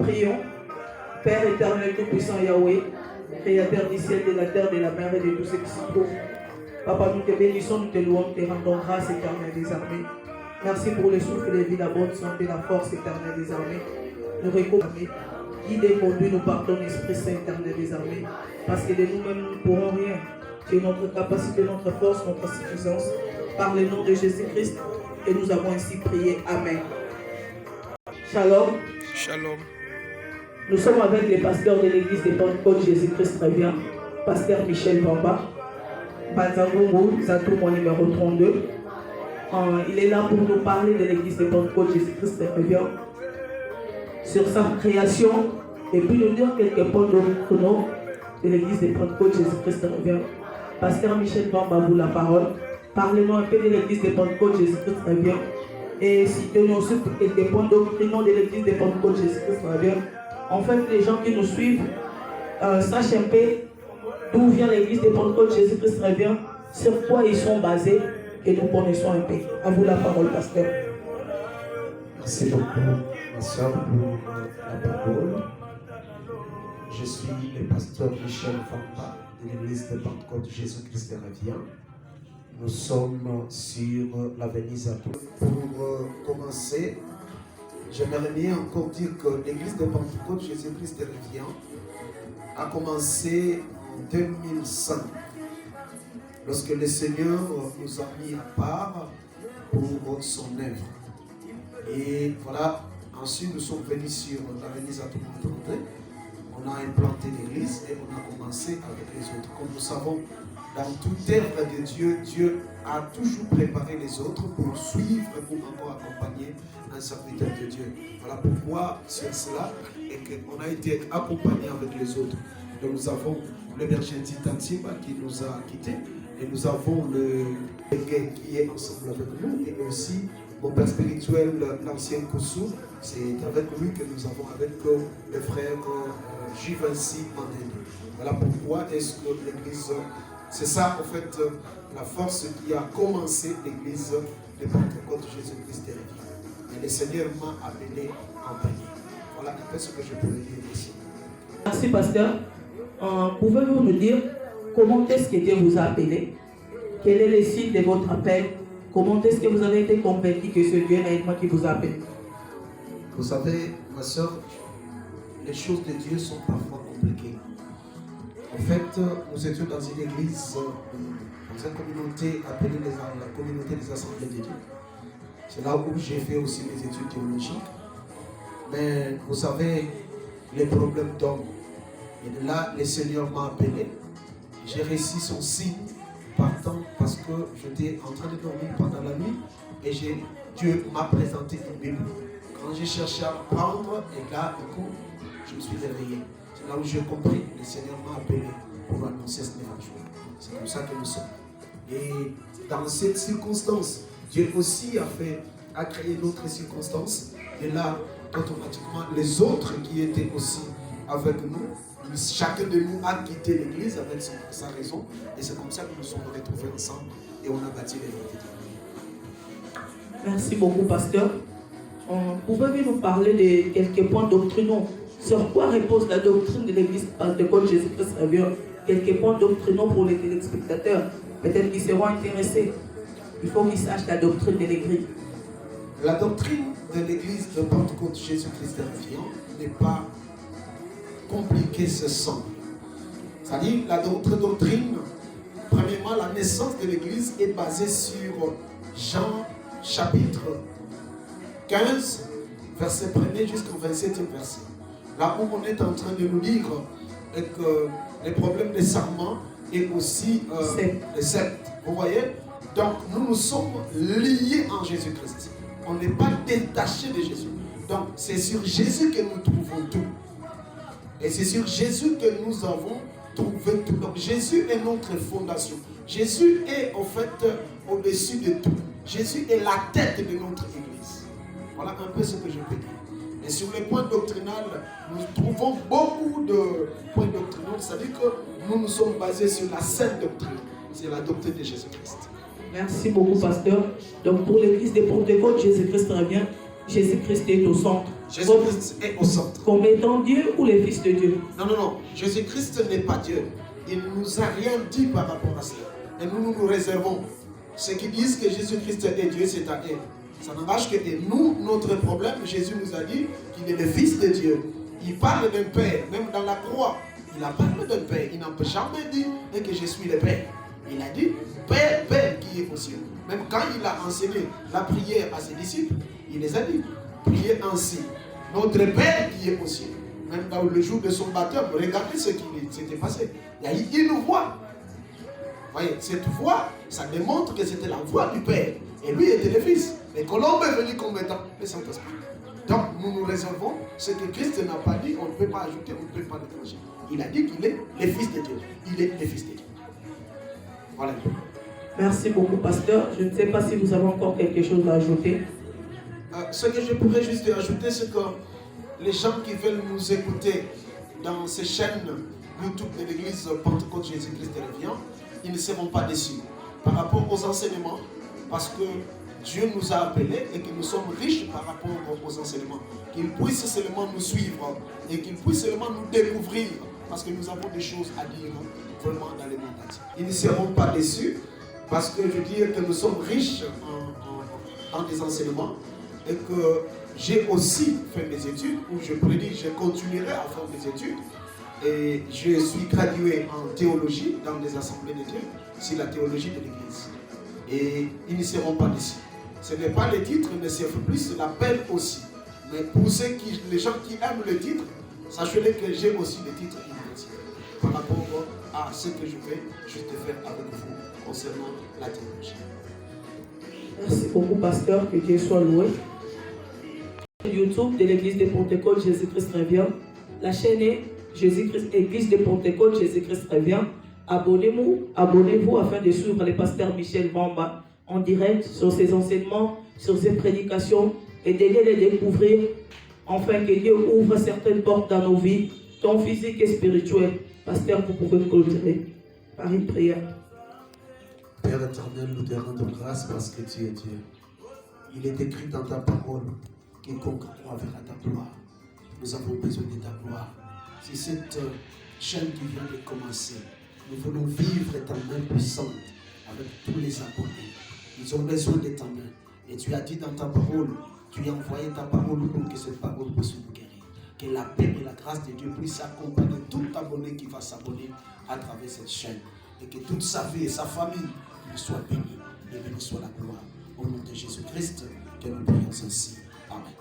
Prions. Père éternel, tout-puissant Yahweh, Créateur du ciel, de la terre, de la mer et de tout ce qui s'y trouve. Papa, nous te bénissons, nous te louons, nous te rendons grâce éternelle des armées. Merci pour le souffle de vie, la bonne santé, la force éternelle des armées. Nous récompensons, guide et conduis, nous pardonne, Esprit Saint éternel des armées. Parce que de nous-mêmes, nous ne pourrons rien. Tu es notre capacité, notre force, notre suffisance. Par le nom de Jésus-Christ, et nous avons ainsi prié. Amen. Shalom. Shalom. Nous sommes avec les pasteurs de l'église de Pentecôte Jésus-Christ revient, pasteur Michel Bamba, Banzangongo, Zato, mon numéro 32. Il est là pour nous parler de l'église de Pentecôte Jésus-Christ revient, sur sa création, et puis nous dire quelques points de l'église de Pentecôte Jésus-Christ revient. Pasteur Michel Bamba, vous la parole. Parlez-nous un peu de l'église de Pentecôte Jésus-Christ revient. Et citez-nous aussi quelques points doctrinaux de l'église de Pentecôte Jésus-Christ revient. En fait, les gens qui nous suivent sachent un peu d'où vient l'église de Pentecôte Jésus-Christ revient, sur quoi ils sont basés, et nous connaissons un peu. À vous la parole, pasteur. Merci beaucoup, ma soeur, pour la parole. Je suis le pasteur Michel Bamba de l'église de Pentecôte Jésus-Christ revient. Nous sommes sur l'avenue Zato. Pour commencer, j'aimerais bien encore dire que l'église de Pentecôte Jésus-Christ revient a commencé en 2005, lorsque le Seigneur nous a mis à part pour son œuvre. Et voilà, ensuite nous sommes venus sur l'avenue Zato. On a implanté l'église et on a commencé avec les autres. Comme nous savons, dans toute œuvre de Dieu, Dieu a toujours préparé les autres pour suivre, pour encore accompagner un serviteur de Dieu. Voilà pourquoi sur cela, et qu'on a été accompagné avec les autres. Donc nous avons le berger Titantiba qui nous a quittés, et nous avons le gay qui est ensemble avec nous, et aussi mon père spirituel, l'ancien Koussou, c'est avec lui que nous avons avec le frère Givenchy Mandela. Voilà pourquoi est-ce que l'église, c'est ça en fait la force qui a commencé l'église de Pentecôte Jésus-Christ. Et le Seigneur m'a appelé en panier. Voilà un peu ce que je pourrais dire ici. Merci pasteur. Pouvez-vous nous dire comment est-ce que Dieu vous a appelé? Quel est le signe de votre appel? Comment est-ce que vous avez été convaincu que ce Dieu naïvement qui vous appelle? Vous savez, ma soeur, les choses de Dieu sont parfois compliquées. En fait, nous étions dans une église, dans une communauté appelée la communauté des assemblées de Dieu. C'est là où j'ai fait aussi mes études théologiques. Mais vous savez, les problèmes d'hommes. Et de là, le Seigneur m'a appelé. J'ai réussi son signe partant parce que j'étais en train de dormir pendant la nuit et Dieu m'a présenté une Bible. Quand j'ai cherché à apprendre, et là, du coup, je me suis réveillé. C'est là où j'ai compris, le Seigneur m'a appelé pour annoncer ce miracle. C'est comme ça que nous sommes. Et dans cette circonstance, Dieu aussi a créé d'autres circonstances. Et là, automatiquement, les autres qui étaient aussi avec nous, chacun de nous a quitté l'église avec sa raison. Et c'est comme ça que nous nous sommes retrouvés ensemble et on a bâti l'œuvre de Dieu. Merci beaucoup, pasteur. Pouvez-vous nous parler de quelques points doctrinaux? Sur quoi repose la doctrine de l'église Pentecôte Jésus-Christ revient? Quelques points doctrinaux pour les téléspectateurs, peut-être qu'ils seront intéressés. Il faut qu'ils sachent la doctrine de l'église. La doctrine de l'église de Pentecôte Jésus-Christ revient n'est pas compliquée, c'est simple. C'est-à-dire, notre doctrine, premièrement, la naissance de l'église est basée sur Jean chapitre 15, verset 1er jusqu'au 27e verset. Là où on est en train de nous dire que les problèmes des serments et aussi les sectes. Vous voyez? Donc nous nous sommes liés en Jésus-Christ. On n'est pas détachés de Jésus. Donc c'est sur Jésus que nous trouvons tout. Et c'est sur Jésus que nous avons trouvé tout. Donc Jésus est notre fondation. Jésus est en fait au-dessus de tout. Jésus est la tête de notre Église. Voilà un peu ce que je peux dire. Et sur les points doctrinaux, nous trouvons beaucoup de points doctrinaux. C'est-à-dire que nous nous sommes basés sur la sainte doctrine. C'est la doctrine de Jésus-Christ. Merci beaucoup, pasteur. Donc pour l'église de Pentecôte, Jésus-Christ revient. Jésus-Christ est au centre. Jésus-Christ est au centre. Comme étant Dieu ou le Fils de Dieu? Non, non, non. Jésus-Christ n'est pas Dieu. Il ne nous a rien dit par rapport à cela. Et nous réservons. Ceux qui disent que Jésus-Christ est Dieu, c'est à eux. Ça n'engage que nous, notre problème, Jésus nous a dit qu'il est le Fils de Dieu. Il parle d'un Père, même dans la croix. Il a parlé d'un Père. Il n'a jamais dit que je suis le Père. Il a dit Père, Père qui est aux cieux. Même quand il a enseigné la prière à ses disciples, il les a dit, priez ainsi. Notre Père qui est aux cieux. Même dans le jour de son baptême, regardez ce qui s'était passé. Il y a eu une voix. Vous voyez, cette voix, ça démontre que c'était la voix du Père. Et lui était le Fils. Mais Colombe est venu comme étant le Saint-Esprit. Donc nous nous réservons ce que Christ n'a pas dit, on ne peut pas ajouter, on ne peut pas déclencher. Il a dit qu'il est le Fils de Dieu. Il est le Fils de Dieu. Voilà. Merci beaucoup, pasteur. Je ne sais pas si vous avez encore quelque chose à ajouter. Ce que je pourrais juste ajouter, c'est que les gens qui veulent nous écouter dans ces chaînes YouTube de l'église Pentecôte Jésus-Christ revient, ils ne seront pas déçus par rapport aux enseignements, parce que Dieu nous a appelés et que nous sommes riches par rapport aux enseignements. Qu'ils puissent seulement nous suivre et qu'ils puissent seulement nous découvrir, parce que nous avons des choses à dire vraiment dans les mondes entiers. Ils ne seront pas déçus, parce que je veux dire que nous sommes riches en des enseignements et que j'ai aussi fait mes études, où je prédis, je continuerai à faire mes études. Et je suis gradué en théologie dans les assemblées de Dieu, c'est la théologie de l'Église. Et ils ne seront pas déçus. Ce n'est pas le titre, mais c'est plus, c'est la peine aussi. Mais pour les gens qui aiment le titre, sachez-le que j'ai aussi le titre universitaire par rapport à ce que je vais juste faire avec vous concernant la théologie. Merci beaucoup, pasteur. Que Dieu soit loué. YouTube de l'église de Pentecôte Jésus-Christ revient. La chaîne est Jésus-Christ, église de Pentecôte Jésus-Christ revient. Abonnez-vous afin de suivre le pasteur Michel Vamba en direct sur ses enseignements, sur ses prédications et d'aider les découvrir afin que Dieu ouvre certaines portes dans nos vies, tant physiques et spirituelles. Pasteur, vous pouvez clôturer par une prière. Père éternel, nous te rendons grâce parce que tu es Dieu. Il est écrit dans ta parole, quiconque croit verra ta gloire. Nous avons besoin de ta gloire. C'est cette chaîne qui vient de commencer. Nous voulons vivre ta main puissante avec tous les abonnés. Ils ont besoin de ta main. Et tu as dit dans ta parole, tu as envoyé ta parole pour que cette parole puisse nous guérir. Que la paix et la grâce de Dieu puissent accompagner tout abonné qui va s'abonner à travers cette chaîne. Et que toute sa vie et sa famille lui soient bénies. Et bénie soit la gloire. Au nom de Jésus-Christ, que nous prions ainsi. Amen.